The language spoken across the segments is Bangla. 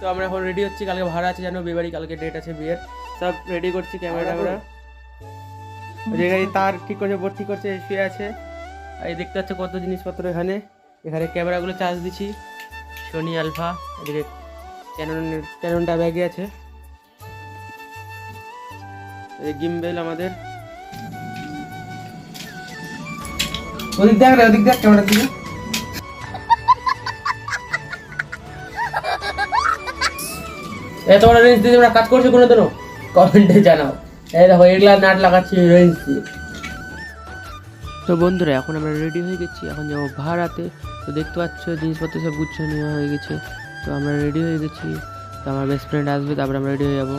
তো আমরা এখন রেডি হচ্ছি, কালকে ভাড়া আছে জানো, বিয়ে বাড়ি, কালকে ডেট আছে বিয়ের। সব রেডি করছি, ক্যামেরা ট্যামেরা জায়গায় তার ঠিক করছে, বোর্ড ঠিক করছে, শুয়ে আছে। আর এই দেখতে পাচ্ছ কত জিনিসপত্র এখানে। এখানে ক্যামেরাগুলো চার্জ দিচ্ছি, সোনি আলফা, এদিকে ক্যাননটা ব্যাগে আছে, গিম্বেল আমাদের। ওদিক দেখ রে, ওদিক দেখ ক্যামেরার দিকে। এত বড় রেঞ্জ দিয়ে তোমরা কাজ করছো কোনো দিনও? কমেন্টে জানাও। এই দেখো এগুলা নাট লাগাচ্ছি রেঞ্জ দিয়ে। তো বন্ধুরা এখন আমরা রেডি হয়ে গেছি, এখন যাবো ভাড়াতে। তো দেখতে পাচ্ছ জিনিসপত্র সব গুচ্ছ নেওয়া হয়ে গেছে। তো আমরা রেডি হয়ে গেছি, তো আমার বেস্ট ফ্রেন্ড আসবে, তারপরে আমরা রেডি হয়ে যাবো।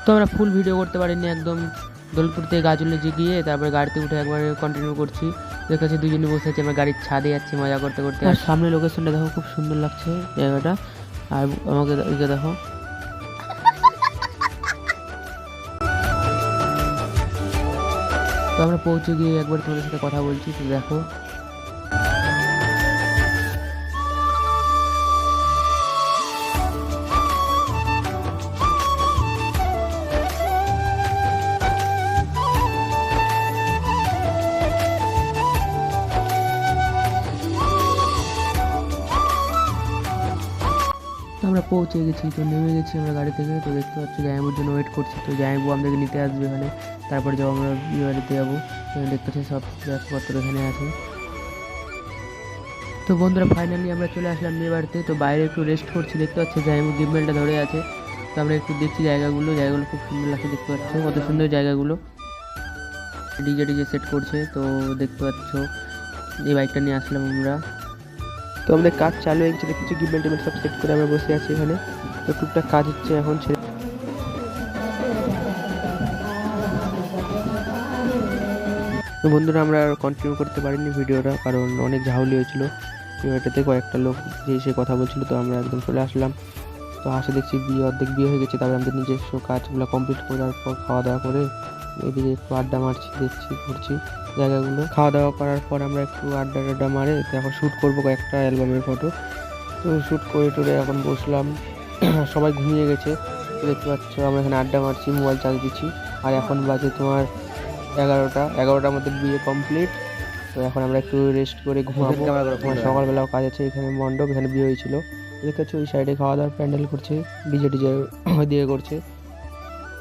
তো আমরা ফুল ভিডিও করতে পারিনি, একদম দোলপুর থেকে গাজলে গিয়ে তারপরে গাড়িতে উঠে একবারে কন্টিনিউ করছি। দেখতে পাচ্ছি দুজনে বসে আছি, আমরা গাড়ির ছাদে যাচ্ছি মজা করতে করতে। আর সামনে লোকেশনটা দেখো, খুব সুন্দর লাগছে জায়গাটা। আর আমাকে এদিকে দেখো, তো আমরা পৌঁছে গিয়ে একবার তোমাদের সাথে কথা বলছি। তো দেখো আমরা পৌঁছে গেছি, তো নেমে গেছি আমরা গাড়ি থেকে। তো দেখতে পাচ্ছি জামাইবুর জন্য ওয়েট করছি, তো জামাইবু আমাদেরকে নিতে আসবে এখানে, তারপরে যাবো আমরা বিয়ে বাড়িতে যাবো। দেখতে পাচ্ছি সব ব্যাগপত্র এখানে আছে। তো বন্ধুরা ফাইনালি আমরা চলে আসলাম বিয়ে বাড়িতে। তো বাইরে একটু রেস্ট করছি, দেখতে পাচ্ছি জামাইবু গিম্বেলটা ধরে আছে। তো আমরা একটু দেখছি জায়গাগুলো খুব সুন্দর লাগছে, দেখতে পাচ্ছ কত সুন্দর জায়গাগুলো। ডিজে সেট করছে, তো দেখতে পাচ্ছ এই বাইকটা নিয়ে আসলাম আমরা। তো আমাদের কাজ চালু হয়ে গেছে, দেখছি গিম্বেল টিমেল সব সেট করে আমরা বসে আছি এখানে। তো টুকটাক কাজ হচ্ছে এখন। তো বন্ধুরা আমরা কন্টিনিউ করতে পারিনি ভিডিওটা, কারণ অনেক ঝাউলি হয়েছিল ভিডিওটাতে, কয়েকটা লোক যে এসে কথা বলছিল। তো আমরা একদম চলে আসলাম। তো আসে দেখছি অর্ধেক বিয়ে হয়ে গেছে। তারপরে আমাদের নিজস্ব কাজগুলো কমপ্লিট করার পর খাওয়া দাওয়া করে এদিকে একটু আড্ডা মারছি, দেখছি ঘুরছি জায়গাগুলো। খাওয়া দাওয়া করার পর আমরা একটু আড্ডা মারে তো এখন শ্যুট করবো কয়েকটা অ্যালবামের ফটো। তো শ্যুট করে টরে এখন বসলাম, সবাই ঘুমিয়ে গেছে। তো দেখতে পাচ্ছ আমরা এখানে আড্ডা মারছি, মোবাইল চার্জ দিচ্ছি। আর এখন বাজে তোমার 11টার মধ্যে বিয়ে কমপ্লিট। তো এখন আমরা একটু রেস্ট করে ঘুমাবো। সকালবেলাও কাজ আছে, এখানে মণ্ডপ, এখানে বিয়ে হয়েছিল। দেখতে পাচ্ছ ওই সাইডে খাওয়া দাওয়ার প্যান্ডেল করছে, ডিজে দিয়ে করছে।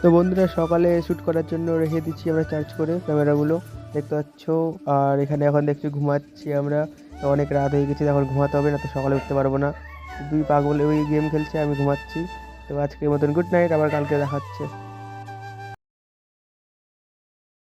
তো বন্ধুরা সকালে শ্যুট করার জন্য রেখে দিচ্ছি আমরা চার্জ করে ক্যামেরাগুলো, দেখতে পাচ্ছ। আর এখানে এখন দেখছি ঘুমাচ্ছি আমরা, তো অনেক রাত হয়ে গেছে, এখন ঘুমাতে হবে, না তো সকালে উঠতে পারবো না। দুই পাগল ওই গেম খেলছে, আমি ঘুমাচ্ছি। তো আজকের মতন গুড নাইট, আবার কালকে দেখা হচ্ছে।